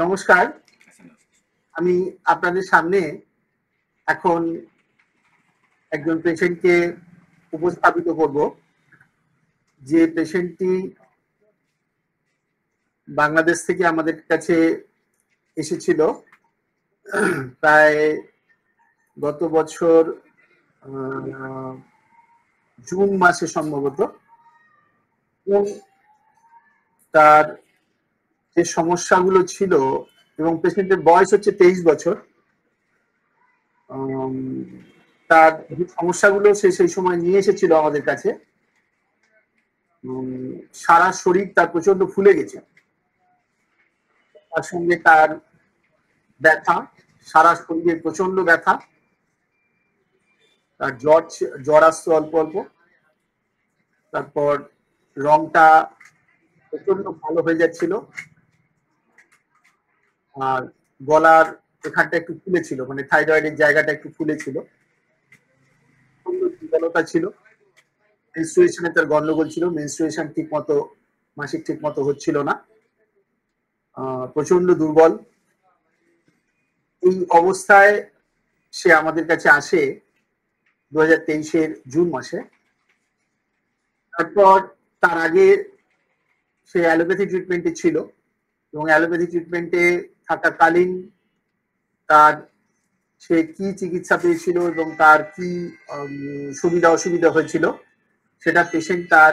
নমস্কার। আমি আপনাদের সামনে এখন একজন পেশেন্টকে উপস্থাপিত করব, যে পেশেন্টটি বাংলাদেশ থেকে আমাদের কাছে এসেছিল প্রায় গত বছর জুন মাসে সম্ভবত। এবং তার যে সমস্যাগুলো ছিল, এবং পেশেন্টের বয়স হচ্ছে 23 বছর, তার যে সমস্যাগুলো সে সেই সময় নিয়ে এসেছিল আমাদের কাছে, সারা শরীর তার প্রচন্ড ফুলে গেছে, তার সঙ্গে তার ব্যথা, সারা শরীরে প্রচন্ড ব্যথা, তার জ্বর আসতো অল্প অল্প, তারপর রংটা প্রচন্ড ভালো হয়ে যাচ্ছিল, আর গলার এখানটা একটু ফুলেছিল, মানে থাইরয়েডের জায়গাটা একটু ফুলেছিল, দুর্বলতা ছিল, মেনস্ট্রুয়েশনে তার গন্ডগোল ছিল, মেনস্ট্রুয়েশন ঠিক মতো, মাসিক ঠিক মতো হচ্ছিল না, প্রচন্ড দুর্বল। এই অবস্থায় সে আমাদের কাছে আসে 2023-এর জুন মাসে। তারপর তার আগে সে অ্যালোপ্যাথি ট্রিটমেন্টে ছিল, এবং অ্যালোপ্যাথি ট্রিটমেন্টে থাকাকালীন তার সে কি চিকিৎসা পেয়েছিল এবং তার কি সুবিধা অসুবিধা হয়েছিল সেটা পেশেন্ট তার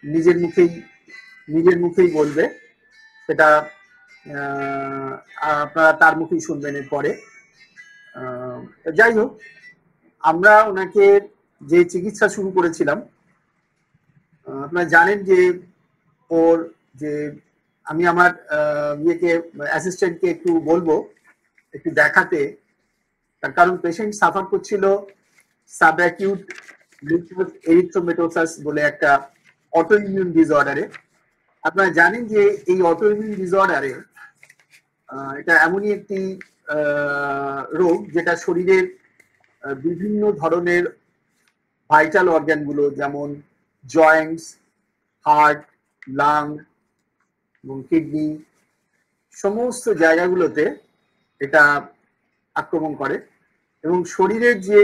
নিজের মুখেই বলবে। সেটা আপনারা তার মুখেই শুনবেন এরপরে। যাই হোক, আমরা ওনাকে যে চিকিৎসা শুরু করেছিলাম, আপনারা জানেন যে ওর যে আমি আমার অ্যাসিস্ট্যান্টকে একটু বলবো একটু দেখাতে, তার কারণ পেশেন্ট সাফার করছিল সাবঅ্যাকিউট লিউকোস এরিথ্রোমেটোসাস বলে একটা অটোইমিউন ডিসঅর্ডারে। আপনারা জানেন যে এই অটোইমিউন ডিসঅর্ডারে এটা এমনই একটি রোগ যেটা শরীরের বিভিন্ন ধরনের ভাইটাল অর্গানগুলো, যেমন জয়েন্টস, হার্ট, লাং এবং কিডনি, সমস্ত জায়গাগুলোতে এটা আক্রমণ করে, এবং শরীরের যে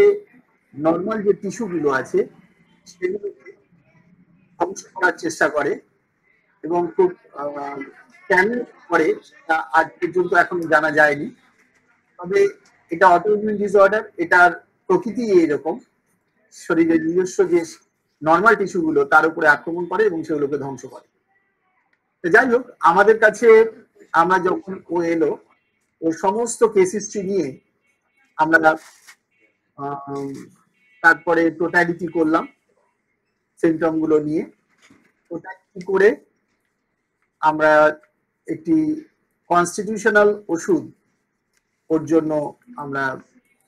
নর্মাল যে টিস্যুগুলো আছে সেগুলোকে ধ্বংস করার চেষ্টা করে, এবং খুব কেন করে তা আজ পর্যন্ত এখন জানা যায়নি। তবে এটা অটোইমিউন ডিসঅর্ডার, এটার প্রকৃতি এইরকম, শরীরের নিজস্ব যে নর্মাল টিস্যুগুলো তার উপরে আক্রমণ করে এবং সেগুলোকে ধ্বংস করে। যাই হোক, আমাদের কাছে আমরা যখন ও এলো, ওর সমস্ত কেস হিস্ট্রি নিয়ে আমরা তারপরে টোটালিটি করলাম সিমটম গুলো নিয়ে। টোটালিটি করে আমরা একটি কনস্টিটিউশনাল ওষুধ ওর জন্য আমরা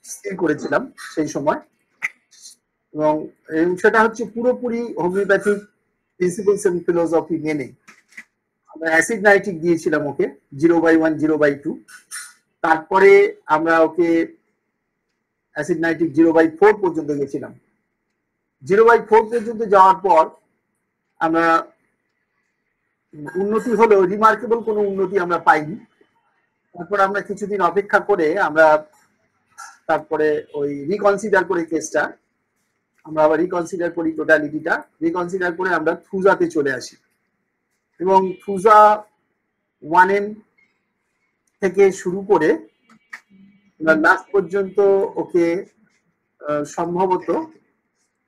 স্থির করেছিলাম সেই সময়, এবং সেটা হচ্ছে পুরোপুরি হোমিওপ্যাথিক প্রিন্সিপালস এন্ড ফিলোসফি মেনে। আমরা অ্যাসিড নাইট্রিক দিয়েছিলাম ওকে 0/1 0/2, তারপরে আমরা ওকে অ্যাসিড নাইট্রিক 0/4 পর্যন্ত গেছিলাম। 0/4 পর্যন্ত যাওয়ার পর আমরা উন্নতি হলেও রিমার্কেবল কোনো উন্নতি আমরা পাইনি। তারপর আমরা কিছুদিন অপেক্ষা করে আমরা তারপরে ওই রিকনসিডার করে কেসটা আমরা আবার রিকনসিডার করি, টোটালিটিটা রিকনসিডার করে আমরা থুজাতে চলে আসি, এবং থুজা 1M থেকে শুরু করে লাস্ট পর্যন্ত ওকে সম্ভবত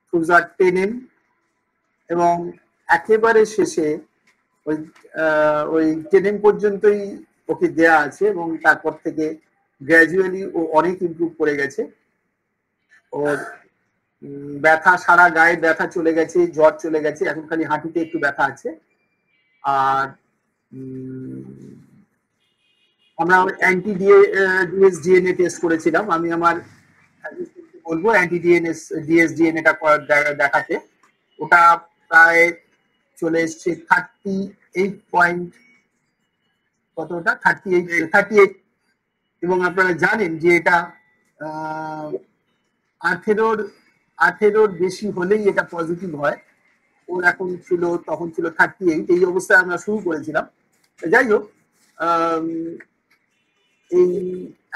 থুজা 10M, এবং একেবারে শেষে ওই 10M পর্যন্তই ওকে দেয়া আছে, এবং তারপর থেকে গ্র্যাজুয়ালি ও অনেক ইমপ্রুভ করে গেছে। ওর ব্যথা, সারা গায়ে ব্যথা চলে গেছে, জ্বর চলে গেছে, এখন খালি হাঁটুতে একটু ব্যথা আছে। আর আমরা অ্যান্টি ডিএসডিএনএ টেস্ট করেছিলাম, আমি আমার বলবো অ্যান্টি ডিএসডিএনএটা দেখাতে। ওটা প্রায় চলে এসছে 38 কতটা 38, এবং আপনারা জানেন যে এটা 18-র বেশি হলেই এটা পজিটিভ হয়। ওর তখন ছিল 38। এই অবস্থায় আমরা শুরু করেছিলাম। যাই হোক, এই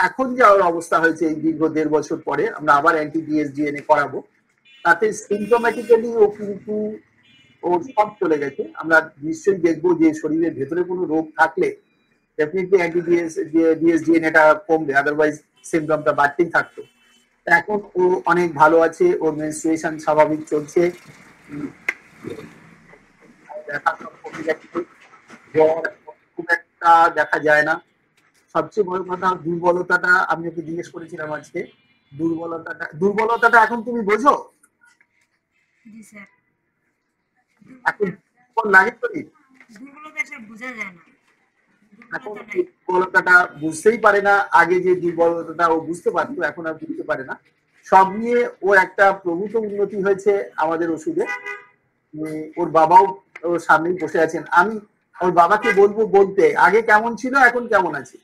এখন যে ওর অবস্থা হয়েছে এই দীর্ঘ 1.5 বছর পরে আমরা আবার অ্যান্টি ডিএসডিএনএ করাবো, তাতে সিমটোম্যাটিক্যালি ও কিন্তু ওর সব চলে গেছে। আমরা নিশ্চয়ই দেখবো যে শরীরের ভেতরে কোনো রোগ থাকলে ডেফিনেটলি অ্যান্টি ডিএসডিএনএটা কমবে, আদারওয়াইজ সিমটমটা বাড়তেই থাকতো। এখন ও অনেক ভালো আছে, ওর মেনস্ট্রুয়েশন স্বাভাবিক চলছে, জ্বর খুব একটা দেখা যায় না। সবচেয়ে বড় কথা দুর্বলতাটা আমি ওকে জিজ্ঞেস করেছিলাম আজকে, দুর্বলতাটা এখন তুমি বোঝো? এখন লাগে শরীর? এখন দুর্বলতাটা বুঝতেই পারে না, আগে যে দুর্বলতাটা ও বুঝতে পারতো এখন আর বুঝতে পারে না। সব নিয়ে ওর একটা প্রভূত উন্নতি হয়েছে আমাদের ওষুধে। ওর বাবাও ওর সামনেই বসে আছেন, আমি ওর বাবাকে বলবো বলতে আগে কেমন ছিল এখন কেমন আছে।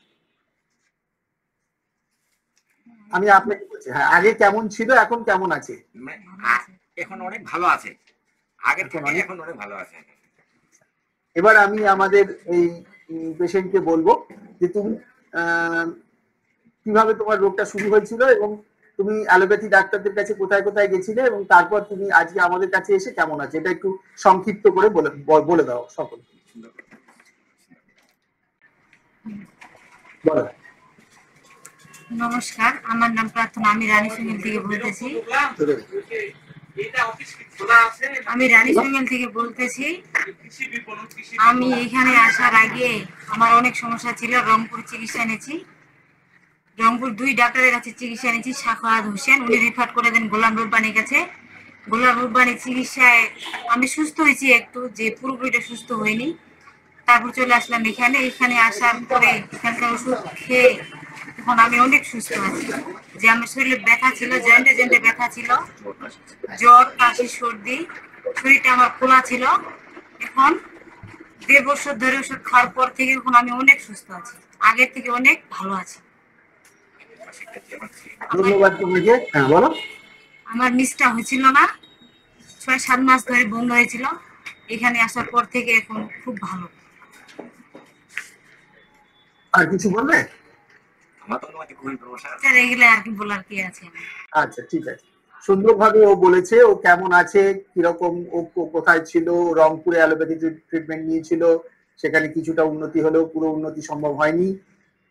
আমি আপনাকে বলছি, হ্যাঁ আগে কেমন ছিল এখন কেমন আছে? এখন অনেক ভালো আছে, আগের থেকে এখন অনেক ভালো আছে। এবার আমি আমাদের এই পেশেন্টকে বলবো যে তুমি কিভাবে তোমার রোগটা শুরু হয়েছিল এবং তুমি অ্যালোপ্যাথি ডাক্তারদের কাছে কোথায় কোথায় গেছিলে এবং তারপর তুমি আজকে আমাদের কাছে এসে কেমন আছে, এটা একটু সংক্ষিপ্ত করে বলে দাও সকল। নমস্কার, আমার নাম প্রার্থনা, আমি রানী সিঙ্গেল থেকে বলতেছি। আমি এখানে আসার আগে আমার অনেক সমস্যা ছিল, রংপুর চিকিৎসা নিয়েছি, রংপুর 2 ডাক্তারের কাছে চিকিৎসা নিয়েছি। সাখাওয়াত হোসেন উনি রিফার করে দেন গোলাম রব্বানির কাছে। গোলাম রব্বানির চিকিৎসায় আমি সুস্থ হয়েছি একটু, যে পুরোপুরিটা সুস্থ হয়নি। তারপর চলে আসলাম এখানে, এখানে আসার পরে এখানকার ওষুধ খেয়ে এখন আমি অনেক সুস্থ আছি। যে আমার শরীরে ব্যথা ছিল, জয়েন্টে জয়েন্টে ব্যথা ছিল, জ্বর, কাশি, সর্দি, শরীরটা আমার খোলা ছিল। এখন 1.5 বছর ধরে ওষুধ খাওয়ার পর থেকে এখন আমি অনেক সুস্থ আছি, আগের থেকে অনেক ভালো আছি। ধন্যবাদ তোমাকে। হ্যাঁ বলো। আমার মিসটা হয়েছিল না, 6-7 মাস ধরে বন্ধ হয়েছিল, এখানে আসার পর থেকে এখন খুব ভালো। আর কিছু বলবে? আর কি বলার কি আছে? আচ্ছা ঠিক আছে, সুন্দরভাবে ও বলেছে ও কেমন আছে, কিরকম ও কোথায় ছিল, রংপুরে অ্যালোপ্যাথি ট্রিটমেন্ট নিয়েছিল, সেখানে কিছুটা উন্নতি হলেও পুরো উন্নতি সম্ভব হয়নি।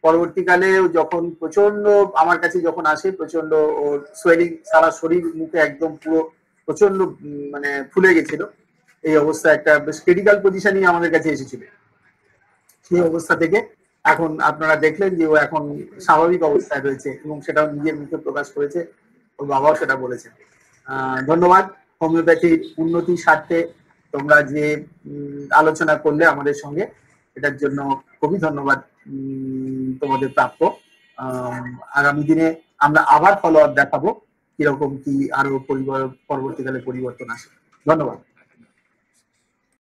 পরবর্তীকালে যখন প্রচন্ড আমার কাছে যখন আসে, প্রচন্ড ওর সোয়েলিং, সারা শরীর মুখে একদম পুরো প্রচন্ড মানে ফুলে গেছিল, এই অবস্থা একটা বেশ ক্রিটিক্যাল পজিশনই আমাদের কাছে এসেছিল। সেই অবস্থা থেকে এখন আপনারা দেখলেন যে ও এখন স্বাভাবিক অবস্থায় রয়েছে এবং সেটাও নিজের মুখে প্রকাশ করেছে, ওর বাবাও সেটা বলেছেন। ধন্যবাদ। হোমিওপ্যাথির উন্নতির স্বার্থে তোমরা যে আলোচনা করলে আমাদের সঙ্গে, এটার জন্য খুবই ধন্যবাদ তোমাদের প্রাপ্য। আগামী দিনে আমরা আবার ফলো আপ দেখাবো কিরকম কি আরো পরবর্তীকালে পরিবর্তন আসে। ধন্যবাদ।